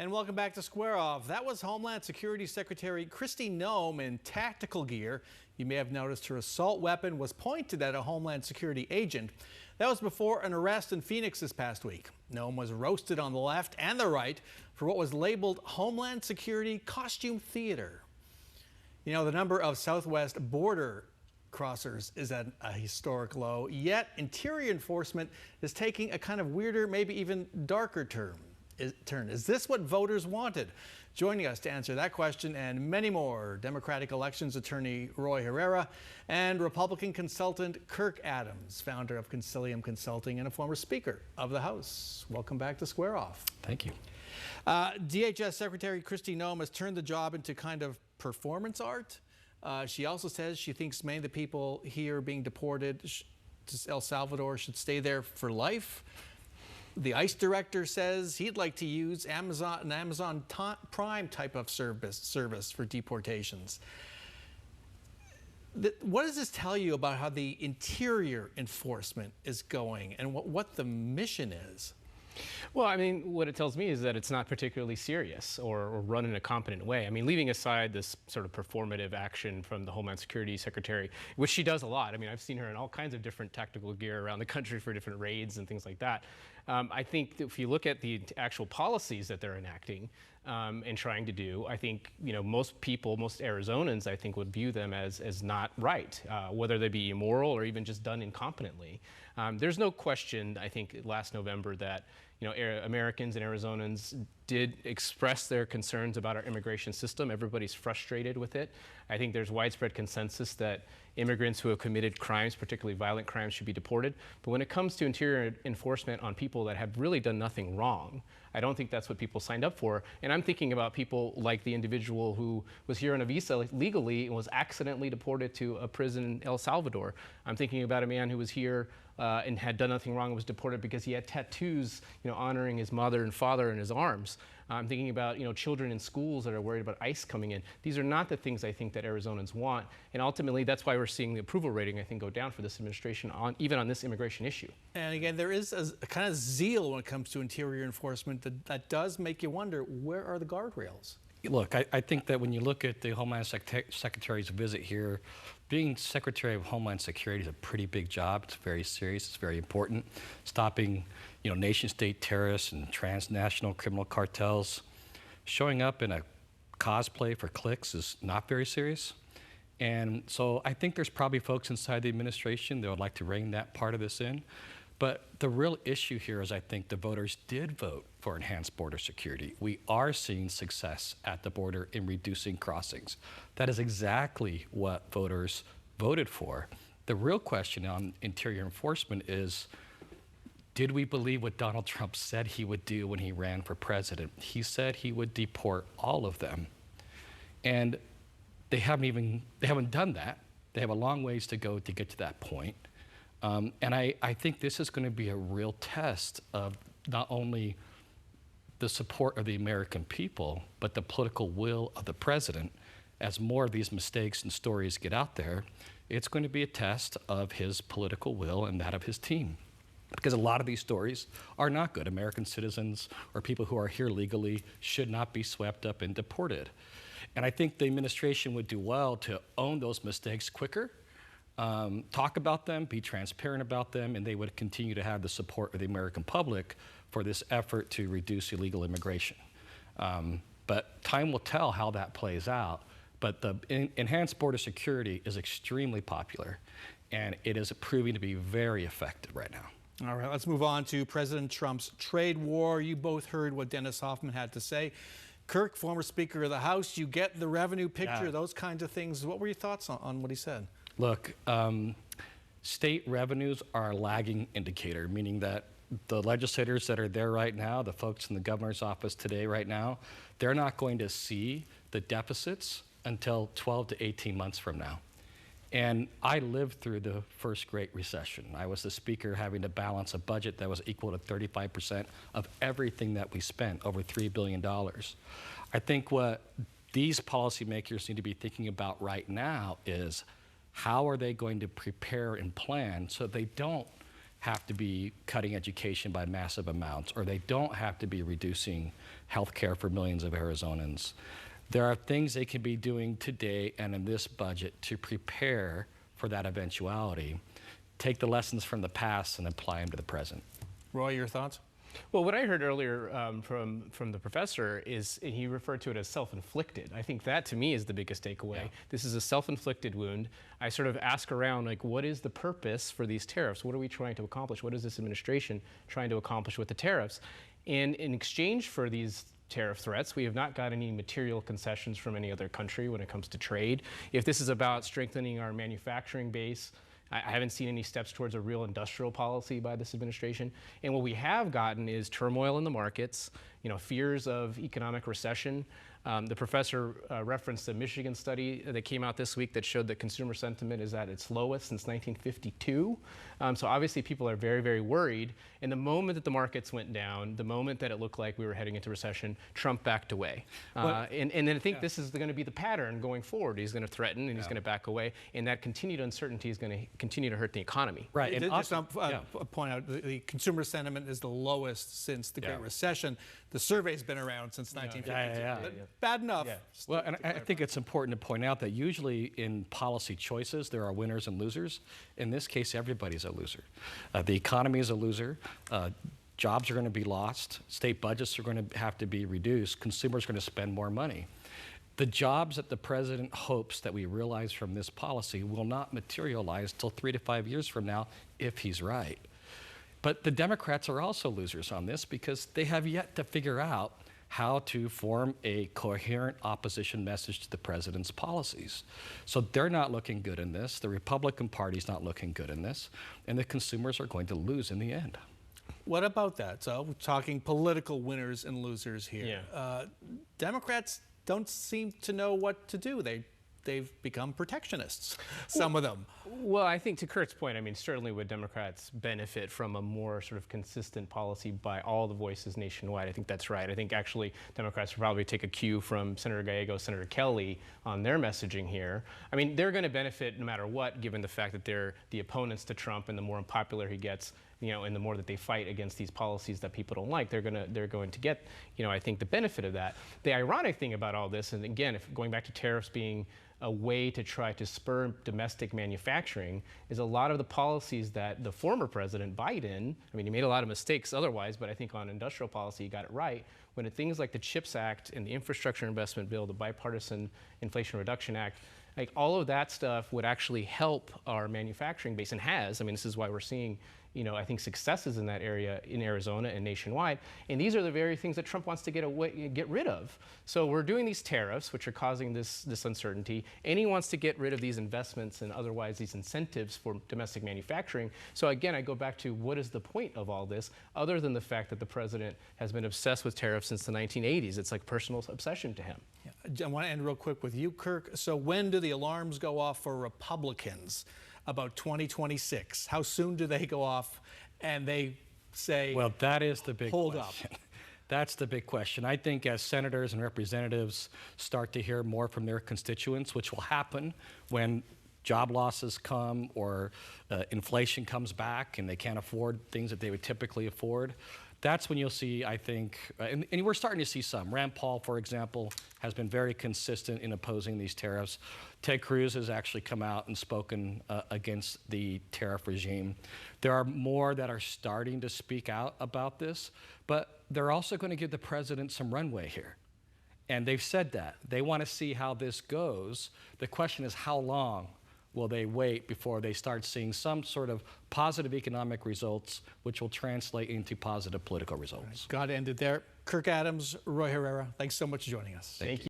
And welcome back to Square Off. That was Homeland Security Secretary Kristi Noem in tactical gear. You may have noticed her assault weapon was pointed at a Homeland Security agent. That was before an arrest in Phoenix this past week. Noem was roasted on the left and the right for what was labeled Homeland Security costume theater. You know, the number of southwest border crossers is at a historic low, yet interior enforcement is taking a kind of weirder, maybe even darker turn. Is this what voters wanted? Joining us to answer that question and many more, Democratic elections attorney Roy Herrera and Republican consultant Kirk Adams, founder of Concilium Consulting and a former Speaker of the House. Welcome back to Square Off. Thank you. DHS Secretary Kristi Noem has turned the job into kind of performance art. She also says she thinks many of the people here being deported to El Salvador should stay there for life. The ICE director says he'd like to use an Amazon Prime type of service for deportations. What does this tell you about how the interior enforcement is going and what the mission is? Well, I mean, what it tells me is that it's not particularly serious or run in a competent way. I mean, leaving aside this sort of performative action from the Homeland Security Secretary, which she does a lot. I mean, I've seen her in all kinds of different tactical gear around the country for different raids and things like that. I think that if you look at the actual policies that they're enacting and trying to do, I think, you know, most people, most Arizonans, I think, would view them as not right, whether they be immoral or even just done incompetently. There's no question, I think, last November that, you know, Americans and Arizonans did express their concerns about our immigration system. Everybody's frustrated with it. I think there's widespread consensus that immigrants who have committed crimes, particularly violent crimes, should be deported. But when it comes to interior enforcement on people that have really done nothing wrong, I don't think that's what people signed up for. And I'm thinking about people like the individual who was here on a visa legally and was accidentally deported to a prison in El Salvador. I'm thinking about a man who was here and had done nothing wrong and was deported because he had tattoos, you know, honoring his mother and father in his arms. I'm thinking about, you know, children in schools that are worried about ICE coming in. These are not the things I think that Arizonans want. And ultimately, that's why we're seeing the approval rating, I think, go down for this administration, even on this immigration issue. And again, there is a kind of zeal when it comes to interior enforcement that does make you wonder, where are the guardrails? Look, I think that when you look at the Homeland Secretary's visit here, being Secretary of Homeland Security is a pretty big job. It's very serious. It's very important. Stopping, you know, nation-state terrorists and transnational criminal cartels. Showing up in a cosplay for clicks is not very serious. And so I think there's probably folks inside the administration that would like to rein that part of this in. But the real issue here is I think the voters did vote for enhanced border security. We are seeing success at the border in reducing crossings. That is exactly what voters voted for. The real question on interior enforcement is, did we believe what Donald Trump said he would do when he ran for president? He said he would deport all of them. And they haven't done that. They have a long ways to go to get to that point. And I think this is going to be a real test of not only the support of the American people, but the political will of the president. As more of these mistakes and stories get out there, it's going to be a test of his political will and that of his team. Because a lot of these stories are not good. American citizens or people who are here legally should not be swept up and deported. And I think the administration would do well to own those mistakes quicker, talk about them, be transparent about them, and they would continue to have the support of the American public for this effort to reduce illegal immigration. But time will tell how that plays out. But the enhanced border security is extremely popular, and it is proving to be very effective right now. All right, let's move on to President Trump's trade war. You both heard what Dennis Hoffman had to say. Kirk, former Speaker of the House, you get the revenue picture, those kinds of things. What were your thoughts on what he said? Look, state revenues are a lagging indicator, meaning that the legislators that are there right now, the folks in the governor's office today right now, they're not going to see the deficits until 12 to 18 months from now. And I lived through the first Great Recession. I was the speaker having to balance a budget that was equal to 35% of everything that we spent, over $3 billion. I think what these policymakers need to be thinking about right now is how are they going to prepare and plan so they don't have to be cutting education by massive amounts, or they don't have to be reducing health care for millions of Arizonans. There are things they can be doing today and in this budget to prepare for that eventuality. Take the lessons from the past and apply them to the present. Roy, your thoughts? Well, what I heard earlier from the professor is he referred to it as self-inflicted. I think that, to me, is the biggest takeaway. Yeah. This is a self-inflicted wound. I sort of ask around, like, what is the purpose for these tariffs? What are we trying to accomplish? What is this administration trying to accomplish with the tariffs? And in exchange for these tariff threats, we have not got any material concessions from any other country when it comes to trade. If this is about strengthening our manufacturing base, I haven't seen any steps towards a real industrial policy by this administration. And what we have gotten is turmoil in the markets, fears of economic recession. The professor referenced a Michigan study that came out this week that showed that consumer sentiment is at its lowest since 1952. So obviously people are very, very worried. And the moment that the markets went down, the moment that it looked like we were heading into recession, Trump backed away. And then I think this is going to be the pattern going forward. He's going to threaten and he's going to back away. And that continued uncertainty is going to continue to hurt the economy. Right. And just point out, the consumer sentiment is the lowest since the Great Recession. The survey's been around since 1952. Bad enough. Yeah. Well, and I think it's important to point out that usually in policy choices, there are winners and losers. In this case, everybody's a loser. The economy is a loser. Jobs are going to be lost. State budgets are going to have to be reduced. Consumers are going to spend more money. The jobs that the president hopes that we realize from this policy will not materialize till 3 to 5 years from now, if he's right. But the Democrats are also losers on this because they have yet to figure out how to form a coherent opposition message to the president's policies. So they're not looking good in this. The Republican Party's not looking good in this. And the consumers are going to lose in the end. What about that? So we're talking political winners and losers here. Yeah. Democrats don't seem to know what to do. They've become protectionists, some of them. Well, I think to Kurt's point, I mean, certainly would Democrats benefit from a more sort of consistent policy by all the voices nationwide. I think that's right. I think actually Democrats would probably take a cue from Senator Gallego, Senator Kelly on their messaging here. I mean, they're going to benefit no matter what, given the fact that they're the opponents to Trump, and the more unpopular he gets, and the more that they fight against these policies that people don't like, they're going to get, I think, the benefit of that. The ironic thing about all this, and again, if going back to tariffs being a way to try to spur domestic manufacturing, is a lot of the policies that the former president Biden, I mean, he made a lot of mistakes otherwise, but I think on industrial policy he got it right. When things like the CHIPS Act and the Infrastructure Investment Bill, the Bipartisan Inflation Reduction Act, like all of that stuff would actually help our manufacturing base, and has. I mean, this is why we're seeing I think successes in that area in Arizona and nationwide. And these are the very things that Trump wants to get rid of. So we're doing these tariffs, which are causing this uncertainty, and he wants to get rid of these investments and otherwise these incentives for domestic manufacturing. So again, I go back to what is the point of all this, other than the fact that the president has been obsessed with tariffs since the 1980s. It's like personal obsession to him. Yeah. I want to end real quick with you, Kirk. So when do the alarms go off for Republicans about 2026? How soon do they go off and they say, well, that is the big hold question. Up. That's the big question. I think as senators and representatives start to hear more from their constituents, which will happen when job losses come or inflation comes back and they can't afford things that they would typically afford, that's when you'll see, I think, and we're starting to see some. Rand Paul, for example, has been very consistent in opposing these tariffs. Ted Cruz has actually come out and spoken against the tariff regime. There are more that are starting to speak out about this, but they're also going to give the president some runway here. And they've said that. They want to see how this goes. The question is, how long will they wait before they start seeing some sort of positive economic results, which will translate into positive political results? Got to end it there. Kirk Adams, Roy Herrera, thanks so much for joining us. Thank you.